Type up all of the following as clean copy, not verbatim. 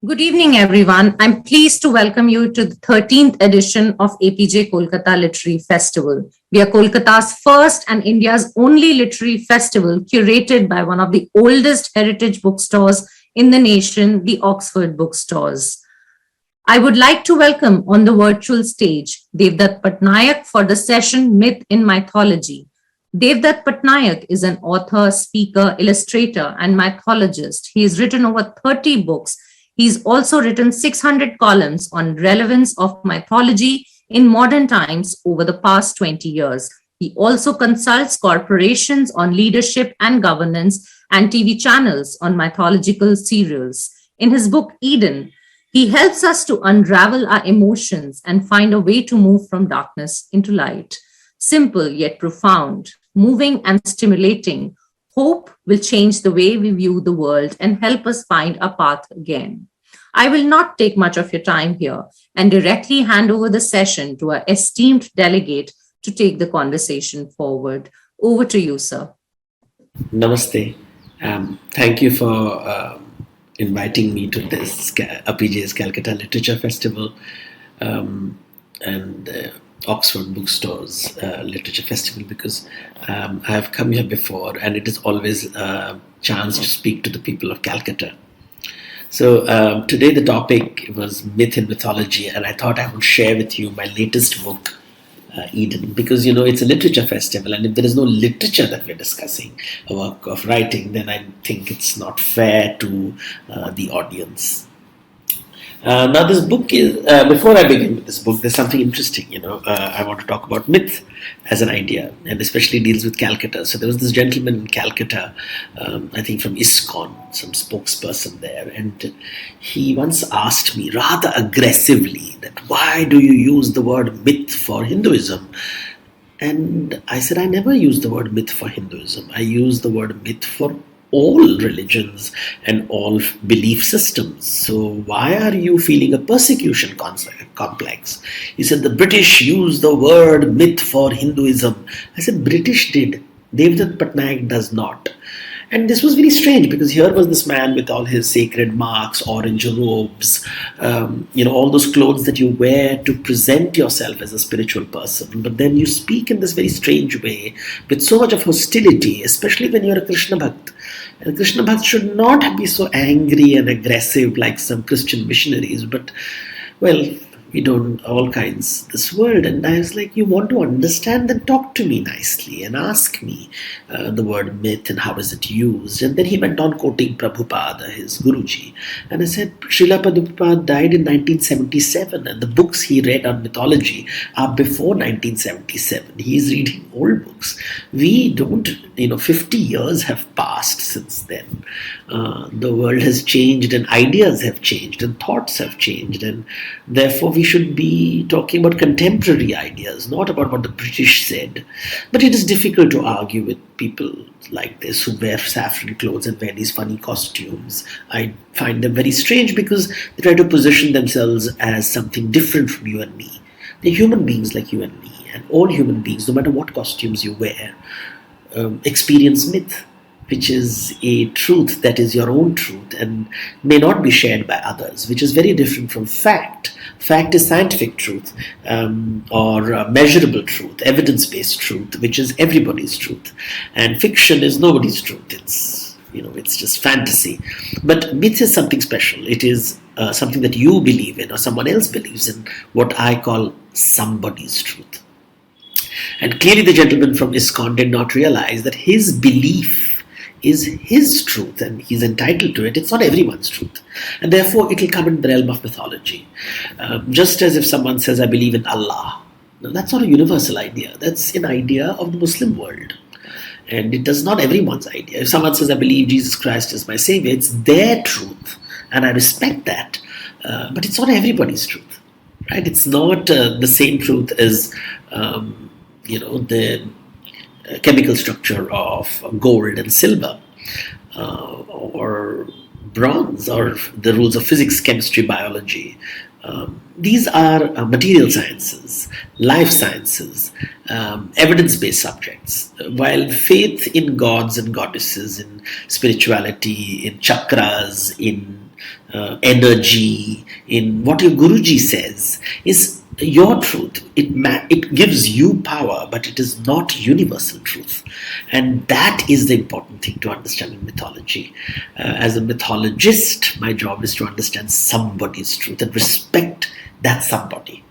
Good evening, everyone. I'm pleased to welcome you to the 13th edition of Apeejay Kolkata Literary Festival. We are Kolkata's first and India's only literary festival curated by one of the oldest heritage bookstores in the nation, the Oxford Bookstores. I would like to welcome on the virtual stage Devdutt Pattnaik for the session Myth in Mythology. Devdutt Pattnaik is an author, speaker, illustrator, and mythologist. He has written over 30 books. He's also written 600 columns on relevance of mythology in modern times over the past 20 years. He also consults corporations on leadership and governance and TV channels on mythological serials. In his book Eden, he helps us to unravel our emotions and find a way to move from darkness into light. Simple yet profound, moving and stimulating, hope will change the way we view the world and help us find a path again. I will not take much of your time here and directly hand over the session to our esteemed delegate to take the conversation forward. Over to you, sir. Namaste. Thank you for inviting me to this Apeejay's Calcutta Literature Festival and Oxford Bookstores Literature Festival because I have come here before and it is always a chance to speak to the people of Calcutta. So today the topic was myth and mythology, and I thought I would share with you my latest book, Eden, because it's a literature festival, and if there is no literature that we're discussing, a work of writing, then I think it's not fair to the audience. Now, this book is, before I begin with this book, there's something interesting, I want to talk about myth as an idea, and especially deals with Calcutta. So there was this gentleman in Calcutta, I think from ISKCON, some spokesperson there, and he once asked me rather aggressively that why do you use the word myth for Hinduism? And I said, I never use the word myth for Hinduism. I use the word myth for all religions and all belief systems. So why are you feeling a persecution complex? He said, the British used the word myth for Hinduism. I said, British did. Devdutt Pattnaik does not. And this was very strange because here was this man with all his sacred marks, orange robes, all those clothes that you wear to present yourself as a spiritual person. But then you speak in this very strange way with so much of hostility, especially when you're a Krishna Bhakt. And Krishna Bhakt should not be so angry and aggressive like some Christian missionaries, but, well, we don't all kinds this world. And I was like, you want to understand, then talk to me nicely and ask me the word myth and how is it used. And then he went on quoting Prabhupada, his Guruji, and I said, Srila Prabhupada died in 1977 and the books he read on mythology are before 1977. He is reading old books. We don't, 50 years have passed since then. The world has changed and ideas have changed and thoughts have changed, and therefore we should be talking about contemporary ideas, not about what the British said. But it is difficult to argue with people like this who wear saffron clothes and wear these funny costumes. I find them very strange because they try to position themselves as something different from you and me. They're human beings like you and me, and all human beings, no matter what costumes you wear, experience myth, which is a truth that is your own truth and may not be shared by others, which is very different from fact. Fact is scientific truth or measurable truth, evidence-based truth, which is everybody's truth. And fiction is nobody's truth. It's just fantasy. But myth is something special. It is something that you believe in or someone else believes in, what I call somebody's truth. And clearly the gentleman from ISKCON did not realize that his belief is his truth and he's entitled to it. It's not everyone's truth. And therefore it will come in the realm of mythology. Just as if someone says, I believe in Allah. Now, that's not a universal idea. That's an idea of the Muslim world. And it is not everyone's idea. If someone says, I believe Jesus Christ is my savior, it's their truth. And I respect that. But it's not everybody's truth. Right? It's not the same truth as, the chemical structure of gold and silver or bronze or the rules of physics, chemistry, biology. These are material sciences, life sciences, evidence-based subjects, while faith in gods and goddesses, in spirituality, in chakras, in energy, in what your Guruji says, is your truth. It gives you power, but it is not universal truth. And that is the important thing to understand in mythology. As a mythologist, my job is to understand somebody's truth and respect that somebody.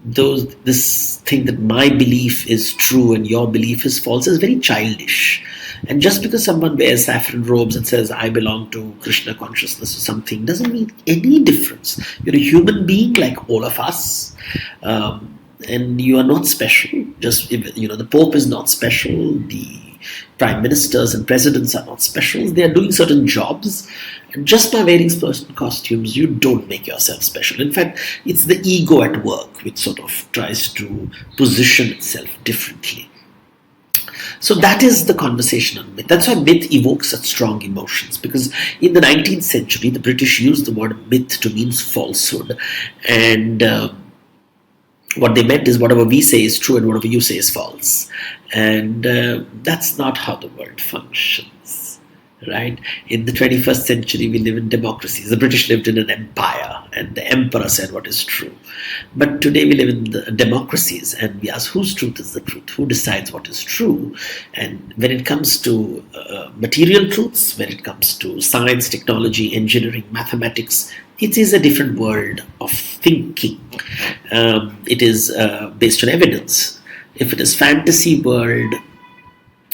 This thing that my belief is true and your belief is false is very childish. And just because someone wears saffron robes and says, I belong to Krishna consciousness or something, doesn't mean any difference. You're a human being like all of us. And you are not special. Just, the Pope is not special. The prime ministers and presidents are not special. They are doing certain jobs. And just by wearing certain costumes, you don't make yourself special. In fact, it's the ego at work which sort of tries to position itself differently. So that is the conversation on myth. That's why myth evokes such strong emotions, because in the 19th century, the British used the word myth to mean falsehood. And what they meant is whatever we say is true and whatever you say is false. And that's not how the world functions, right? In the 21st century, we live in democracies. The British lived in an empire, and the emperor said what is true. But today we live in the democracies, and we ask whose truth is the truth? Who decides what is true? And when it comes to material truths, when it comes to science, technology, engineering, mathematics, it is a different world of thinking. It is based on evidence. If it is fantasy world,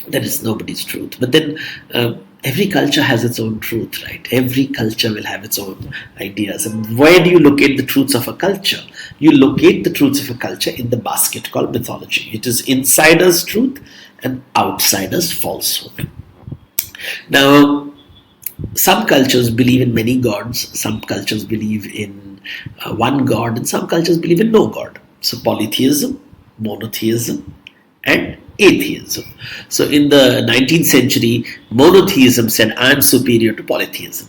then it's nobody's truth. But then every culture has its own truth, right? Every culture will have its own ideas. And where do you locate the truths of a culture? You locate the truths of a culture in the basket called mythology. It is insider's truth and outsider's falsehood. Now, some cultures believe in many gods, some cultures believe in one god, and some cultures believe in no god. So polytheism, monotheism, and atheism. So in the 19th century, monotheism said, I am superior to polytheism.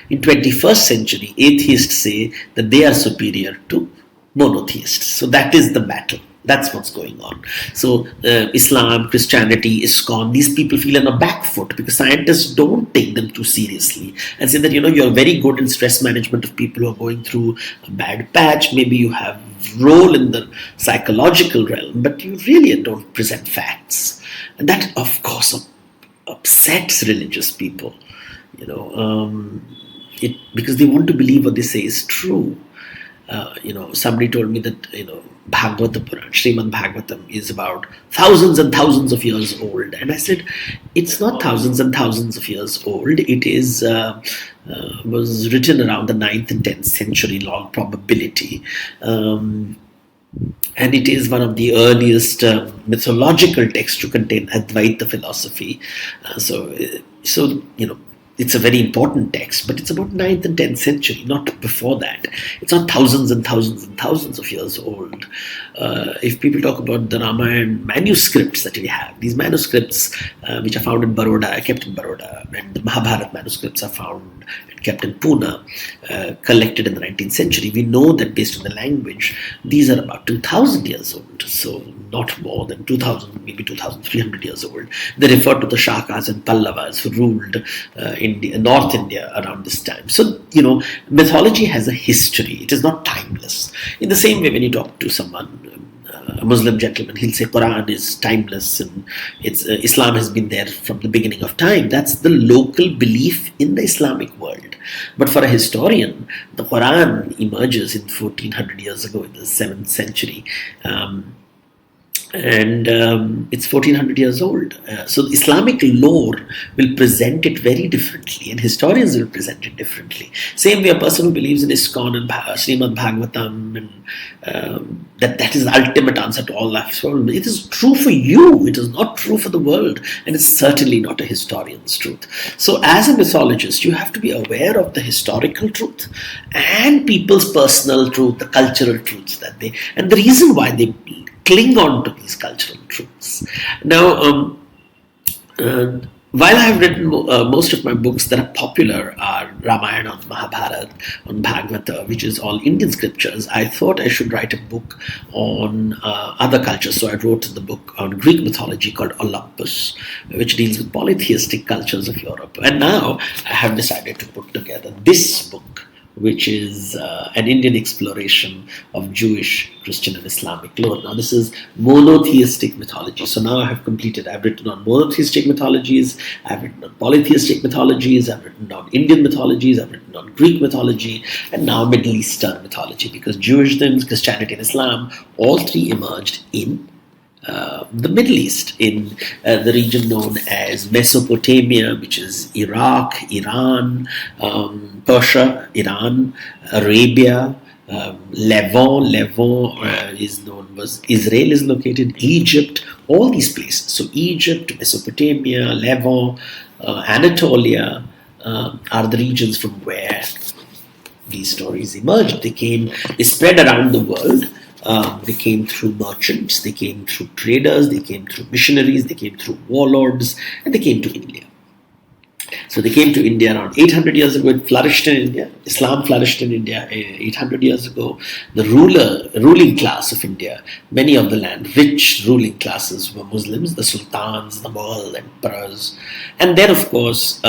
In 21st century, atheists say that they are superior to monotheists. So that is the battle. That's what's going on. So Islam, Christianity, ISKCON, these people feel on a back foot because scientists don't take them too seriously and say that, you're very good in stress management of people who are going through a bad patch. Maybe you have a role in the psychological realm, but you really don't present facts. And that, of course, upsets religious people, because they want to believe what they say is true. Somebody told me that, Bhagavata Puran, Srimad Bhagavatam is about thousands and thousands of years old. And I said, it's not thousands and thousands of years old. It is was written around the 9th and 10th century, in all probability. And it is one of the earliest mythological texts to contain Advaita philosophy. It's a very important text, but it's about 9th and 10th century, not before that. It's not thousands and thousands and thousands of years old. If people talk about the Ramayana manuscripts that we have, these manuscripts which are found in Baroda, are kept in Baroda, and the Mahabharata manuscripts are found and kept in Pune, collected in the 19th century. We know that based on the language, these are about 2,000 years old, so not more than 2,000, maybe 2,300 years old. They refer to the Shakas and Pallavas who ruled North India around this time. So, mythology has a history. It is not timeless. In the same way, when you talk to someone, a Muslim gentleman, he'll say Quran is timeless and Islam has been there from the beginning of time. That's the local belief in the Islamic world. But for a historian, the Quran emerges in 1400 years ago in the 7th century. And it's 1400 years old. So Islamic lore will present it very differently, and historians will present it differently. Same way, a person who believes in ISKCON and Srimad Bhagavatam, and that is the ultimate answer to all life's problems. It is true for you. It is not true for the world, and it's certainly not a historian's truth. So as a mythologist, you have to be aware of the historical truth and people's personal truth, the cultural truths and the reason why they cling on to these cultural truths. Now, while I have written most of my books that are popular are Ramayana, on Mahabharata, on Bhagavata, which is all Indian scriptures, I thought I should write a book on other cultures. So I wrote the book on Greek mythology called Olympus, which deals with polytheistic cultures of Europe. And now I have decided to put together this book, which is an Indian exploration of Jewish, Christian, and Islamic lore. Now, this is monotheistic mythology. So now I have completed, I've written on monotheistic mythologies, I've written on polytheistic mythologies, I've written on Indian mythologies, I've written on Greek mythology, and now Middle Eastern mythology, because Jewishdom, Christianity, and Islam, all three emerged in the Middle East, in the region known as Mesopotamia, which is Iraq, Iran, Persia, Iran, Arabia, Levant. Is known was Israel is located, Egypt, all these places. So Egypt, Mesopotamia, Levant, Anatolia are the regions from where these stories emerged. They spread around the world. They came through merchants, they came through traders, they came through missionaries, they came through warlords, and they came to India. So they came to India around 800 years ago. It flourished in India. Islam flourished in India 800 years ago. The ruling class of India, many of the land, rich ruling classes were Muslims, the sultans, the Mughal emperors. And then, of course,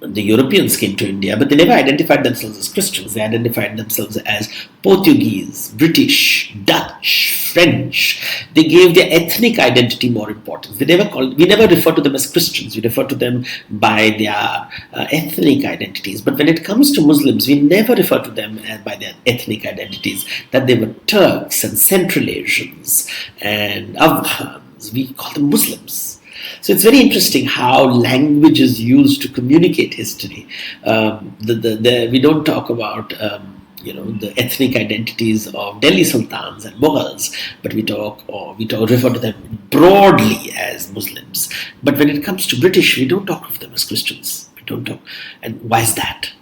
the Europeans came to India, but they never identified themselves as Christians. They identified themselves as Portuguese, British, Dutch, French. They gave their ethnic identity more importance. We never refer to them as Christians. We refer to them by their ethnic identities. But when it comes to Muslims, we never refer to them by their ethnic identities, that they were Turks and Central Asians and Afghans. We call them Muslims. So it's very interesting how language is used to communicate history. We don't talk about the ethnic identities of Delhi sultans and Mughals, but we refer to them broadly as Muslims. But when it comes to British, we don't talk of them as Christians. We don't talk. And why is that?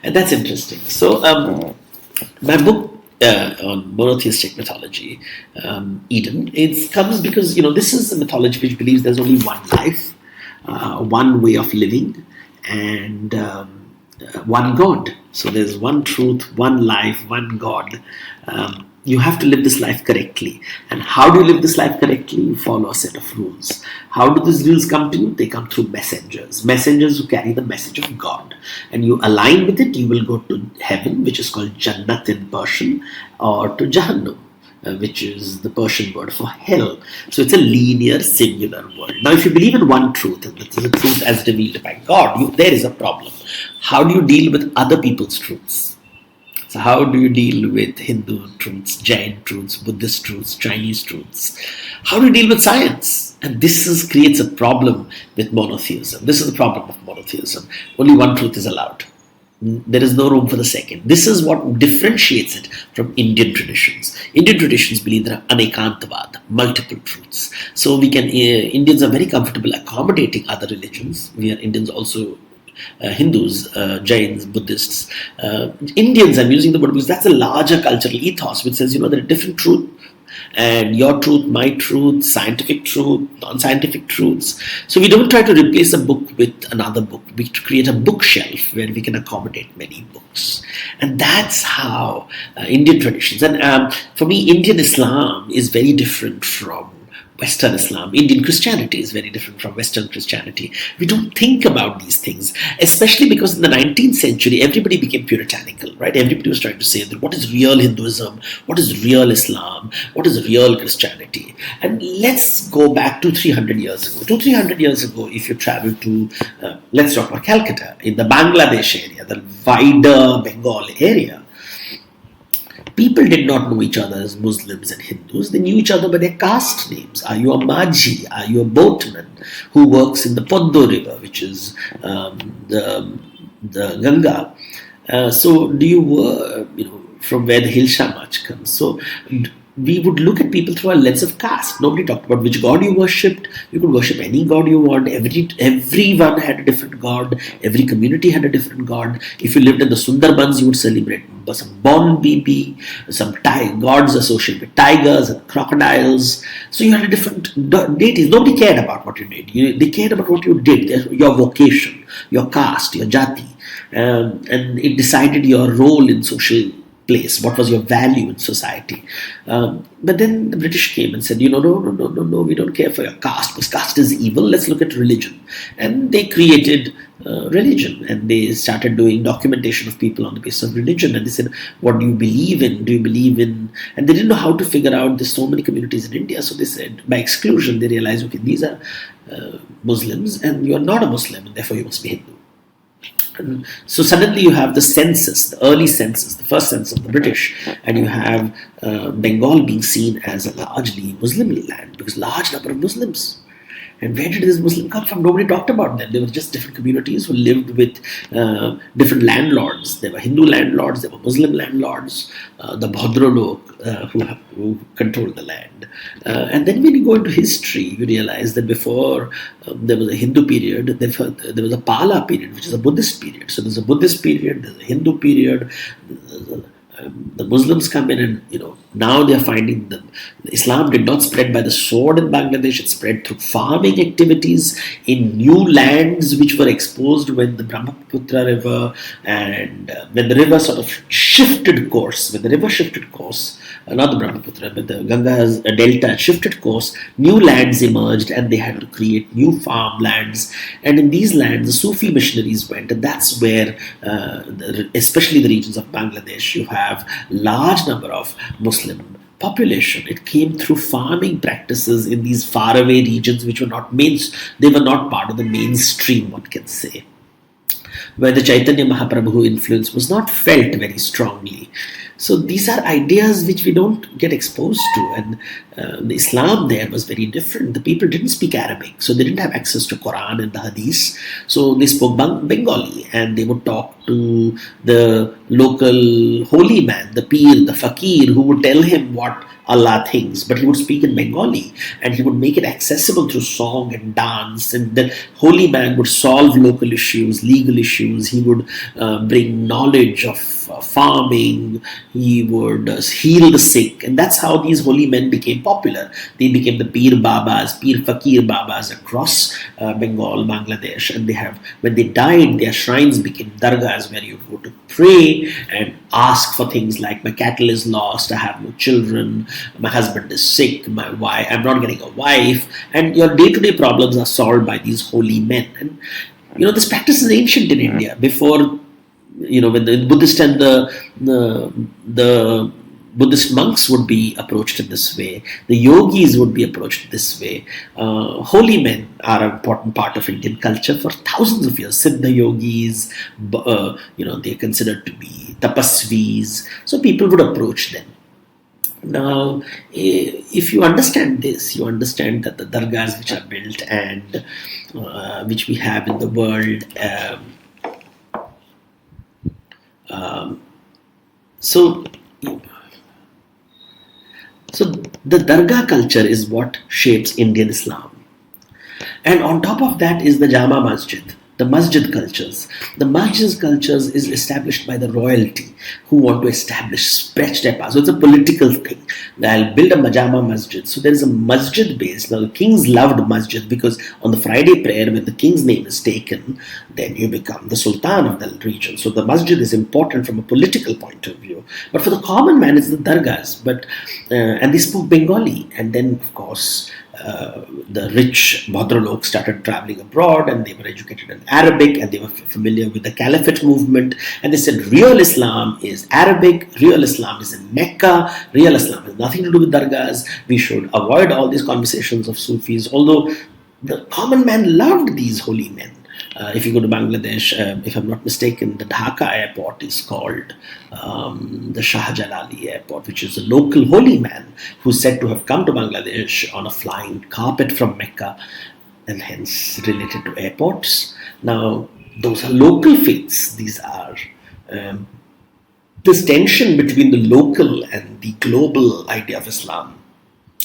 And that's interesting. So my book on monotheistic mythology, Eden, it comes because this is a mythology which believes there's only one life, one way of living, and one God. So there's one truth, one life, one God. You have to live this life correctly. And how do you live this life correctly? You follow a set of rules. How do these rules come to you? They come through messengers who carry the message of God. And you align with it, you will go to heaven, which is called Jannat in Persian, or to Jahannam, which is the Persian word for hell. So it's a linear, singular world. Now, if you believe in one truth, and that is the truth as revealed by God, there is a problem. How do you deal with other people's truths? So how do you deal with Hindu truths, Jain truths, Buddhist truths, Chinese truths? How do you deal with science? And this creates a problem with monotheism. This is the problem of monotheism. Only one truth is allowed. There is no room for the second. This is what differentiates it from Indian traditions. Indian traditions believe there are anekantavad, multiple truths. So Indians are very comfortable accommodating other religions. We are Indians also Hindus, Jains, Buddhists, Indians. I'm using the word because that's a larger cultural ethos which says, there are different truths, and your truth, my truth, scientific truth, non-scientific truths. So we don't try to replace a book with another book. We create a bookshelf where we can accommodate many books. And that's how Indian traditions. And for me, Indian Islam is very different from Western Islam. Indian Christianity is very different from Western Christianity. We don't think about these things, especially because in the 19th century, everybody became puritanical, right? Everybody was trying to say that what is real Hinduism, what is real Islam, what is real Christianity. And let's go back 200-300 years ago. 200-300 years ago, if you travel to, let's talk about Calcutta, in the Bangladesh area, the wider Bengal area, people did not know each other as Muslims and Hindus. They knew each other by their caste names. Are you a Majhi? Are you a boatman who works in the Poddo River, which is the Ganga? So do you, from where the Hilsha March comes? So we would look at people through a lens of caste. Nobody talked about which god you worshipped. You could worship any god you want. Everyone had a different god. Every community had a different god. If you lived in the Sundarbans, you would celebrate some Bon Bibi, some gods associated with tigers and crocodiles. So you had a different deities. Nobody cared about what you did. They cared about what you did, your vocation, your caste, your jati, and it decided your role in social place, what was your value in society. But then the British came and said, no, we don't care for your caste, because caste is evil, let's look at religion. And they created religion, and they started doing documentation of people on the basis of religion. And they said, what do you believe in? Do you believe in? And they didn't know how to figure out there's so many communities in India. So they said, by exclusion, they realized, okay, these are Muslims, and you're not a Muslim, and therefore you must be Hindu. And so suddenly you have the census, the early census, the first census of the British, and you have Bengal being seen as a largely Muslim land, because large number of Muslims. And where did this Muslim come from? Nobody talked about them. They were just different communities who lived with different landlords. There were Hindu landlords, there were Muslim landlords, the Bhadralok who controlled the land. And then when you go into history, you realize that before there was a Hindu period, there was a Pala period, which is a Buddhist period. So there's a Buddhist period, there's a Hindu period, the Muslims come in, and now they are finding that Islam did not spread by the sword in Bangladesh. It spread through farming activities in new lands which were exposed when the Brahmaputra river and when the river sort of shifted course. When the river shifted course, not the Brahmaputra, but the Ganga's delta shifted course, new lands emerged, and they had to create new farmlands. And in these lands, the Sufi missionaries went, and that's where, especially the regions of Bangladesh, you have large number of Muslim population. It came through farming practices in these faraway regions which were not they were not part of the mainstream, one can say, where the Chaitanya Mahaprabhu influence was not felt very strongly. So these are ideas which we don't get exposed to, and the Islam there was very different. The people didn't speak Arabic, so they didn't have access to Quran and the Hadith, so they spoke Bengali, and they would talk to the local holy man, the Peer, the Fakir, who would tell him what Allah thinks, but he would speak in Bengali, and he would make it accessible through song and dance, and the holy man would solve local issues, legal issues. He would bring knowledge of farming, he would heal the sick, and that's how these holy men became popular. They became the Peer Babas, Peer Fakir Babas across Bengal, Bangladesh, and when they died, their shrines became dargahs where you go to pray and ask for things like, my cattle is lost, I have no children, my husband is sick, I'm not getting a wife, and your day-to-day problems are solved by these holy men. And this practice is ancient in India. Before, when the Buddhist and the Buddhist monks would be approached in this way, the yogis would be approached this way. Holy men are an important part of Indian culture for thousands of years. Siddha yogis, they're considered to be tapasvis, so people would approach them. Now, if you understand this, you understand that the dargahs which are built and which we have in the world, so the dargah culture is what shapes Indian Islam. And on top of that is the Jama Masjid, the masjid cultures. The masjid cultures is established by the royalty who want to stretch their power. So it's a political thing. I'll build a Jama Masjid. So there is a masjid base. Now the kings loved masjid because on the Friday prayer, when the king's name is taken, then you become the sultan of the region. So the masjid is important from a political point of view. But for the common man, it's the dargahs. And they spoke Bengali. And then, of course, the rich Bhadralok started traveling abroad, and they were educated in Arabic, and they were familiar with the Caliphate movement, and they said real Islam is Arabic, real Islam is in Mecca, real Islam has nothing to do with dargahs. We should avoid all these conversations of Sufis, although the common man loved these holy men. If you go to Bangladesh, if I'm not mistaken, the Dhaka airport is called the Shah Jalali airport, which is a local holy man who's said to have come to Bangladesh on a flying carpet from Mecca, and hence related to airports. Now, those are local faiths. These are this tension between the local and the global idea of Islam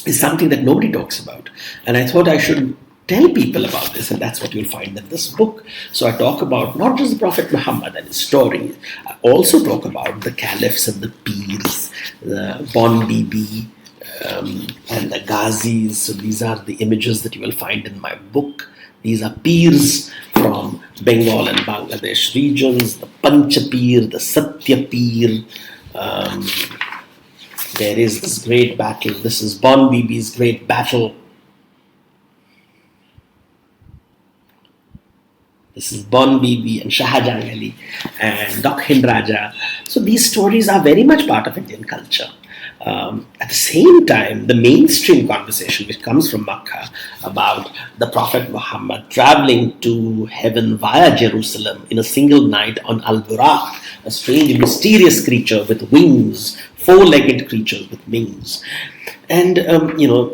is something that nobody talks about. And I thought I should tell people about this, and that's what you'll find in this book. So I talk about not just the Prophet Muhammad and his story, I also talk about the caliphs and the peers, the Bon Bibi, and the Ghazis. So these are the images that you will find in my book. These are peers from Bengal and Bangladesh regions, the Pancha Peer, the Satya Peer. There is this great battle. This is Bon Bibi's great battle. This is Bon Bibi and Shahjahan Ali and Dakhin Raja. So these stories are very much part of Indian culture. At the same time, the mainstream conversation which comes from Makkah about the Prophet Muhammad traveling to heaven via Jerusalem in a single night on Al-Buraq, a strange mysterious creature with wings, four-legged creatures with wings. And,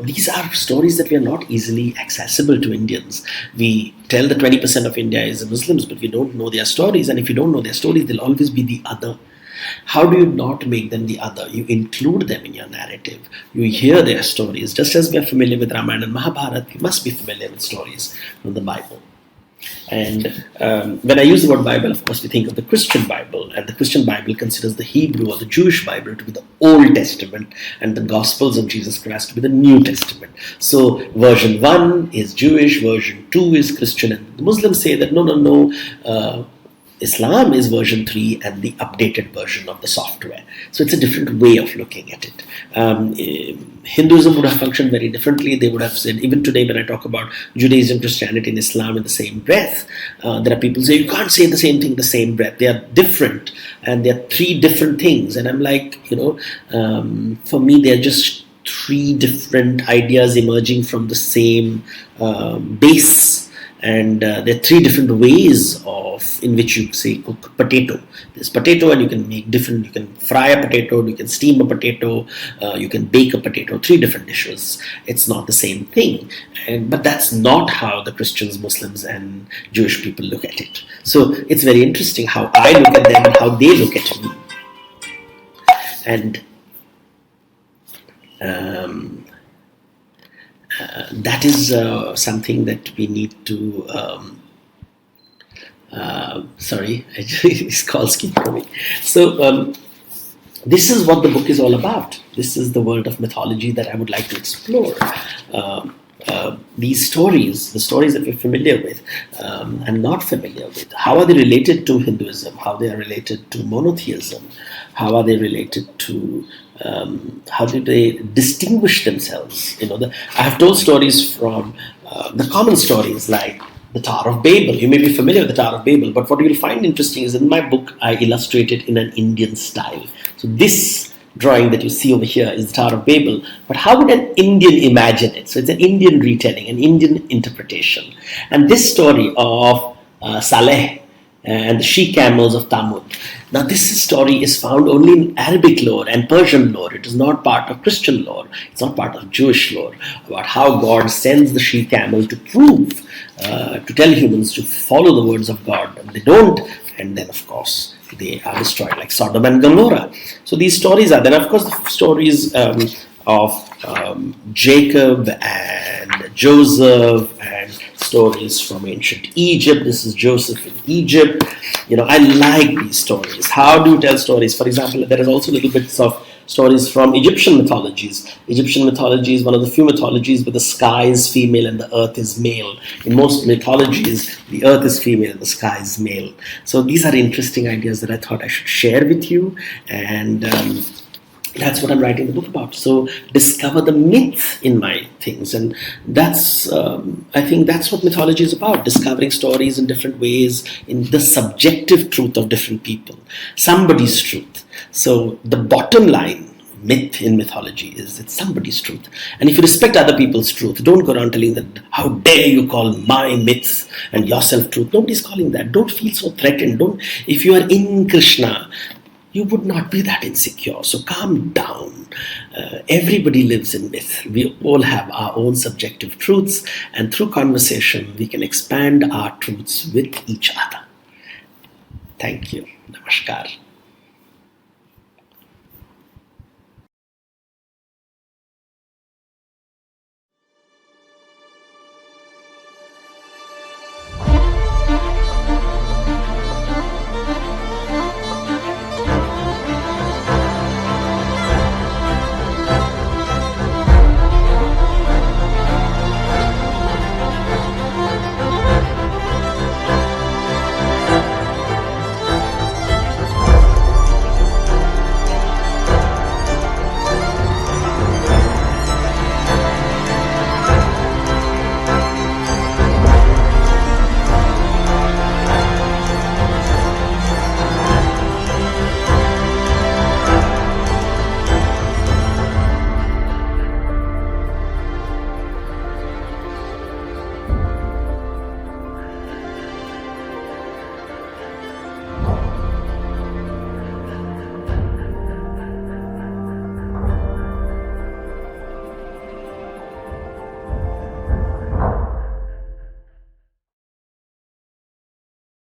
these are stories that we are not easily accessible to Indians. We tell that 20% of India is Muslims, but we don't know their stories. And if you don't know their stories, they'll always be the other. How do you not make them the other? You include them in your narrative. You hear their stories. Just as we are familiar with Ramayana and Mahabharata, we must be familiar with stories from the Bible. And when I use the word Bible, of course, we think of the Christian Bible. And the Christian Bible considers the Hebrew or the Jewish Bible to be the Old Testament and the Gospels of Jesus Christ to be the New Testament. So version 1 is Jewish, version 2 is Christian. And the Muslims say that no, Islam is version 3 and the updated version of the software. So it's a different way of looking at it. Hinduism would have functioned very differently. They would have said, even today when I talk about Judaism, Christianity and Islam in the same breath, there are people who say, you can't say the same thing in the same breath. They are different and they are three different things. And I'm like, for me, they're just three different ideas emerging from the same base. And there are three different ways in which you say cook potato. There's potato, and you can make different. You can fry a potato, you can steam a potato, you can bake a potato. Three different dishes. It's not the same thing, but that's not how the Christians, Muslims, and Jewish people look at it. So it's very interesting how I look at them and how they look at me. And that is something that we need to. Sorry, these calls keep coming. So this is what the book is all about. This is the world of mythology that I would like to explore. These stories, the stories that we're familiar with and not familiar with, how are they related to Hinduism? How they are related to monotheism? How are they related to how do they distinguish themselves? I have told stories from the common stories like the Tower of Babel. You may be familiar with the Tower of Babel, but what you will find interesting is in my book, I illustrate it in an Indian style. So this drawing that you see over here is the Tower of Babel, but how would an Indian imagine it? So it's an Indian retelling, an Indian interpretation. And this story of Saleh and the she-camels of Tamud. Now this story is found only in Arabic lore and Persian lore. It is not part of Christian lore. It's not part of Jewish lore about how God sends the she-camel to prove, to tell humans to follow the words of God. And they don't, and then of course they are destroyed like Sodom and Gomorrah. So these stories are then of course the stories of Jacob and Joseph and stories from ancient Egypt. This is Joseph in Egypt. I like these stories. How do you tell stories? For example, there is also little bits of stories from Egyptian mythologies. Egyptian mythology is one of the few mythologies where the sky is female and the earth is male. In most mythologies, the earth is female and the sky is male. So these are interesting ideas that I thought I should share with you. And that's what I'm writing the book about. So discover the myth in my things. And that's, I think that's what mythology is about. Discovering stories in different ways, in the subjective truth of different people. Somebody's truth. So the bottom line, myth in mythology, is it's somebody's truth. And if you respect other people's truth, don't go around telling them, how dare you call my myth and yourself truth. Nobody's calling that. Don't feel so threatened. If you are in Krishna, you would not be that insecure. So calm down. Everybody lives in myth. We all have our own subjective truths, and through conversation, we can expand our truths with each other. Thank you. Namaskar.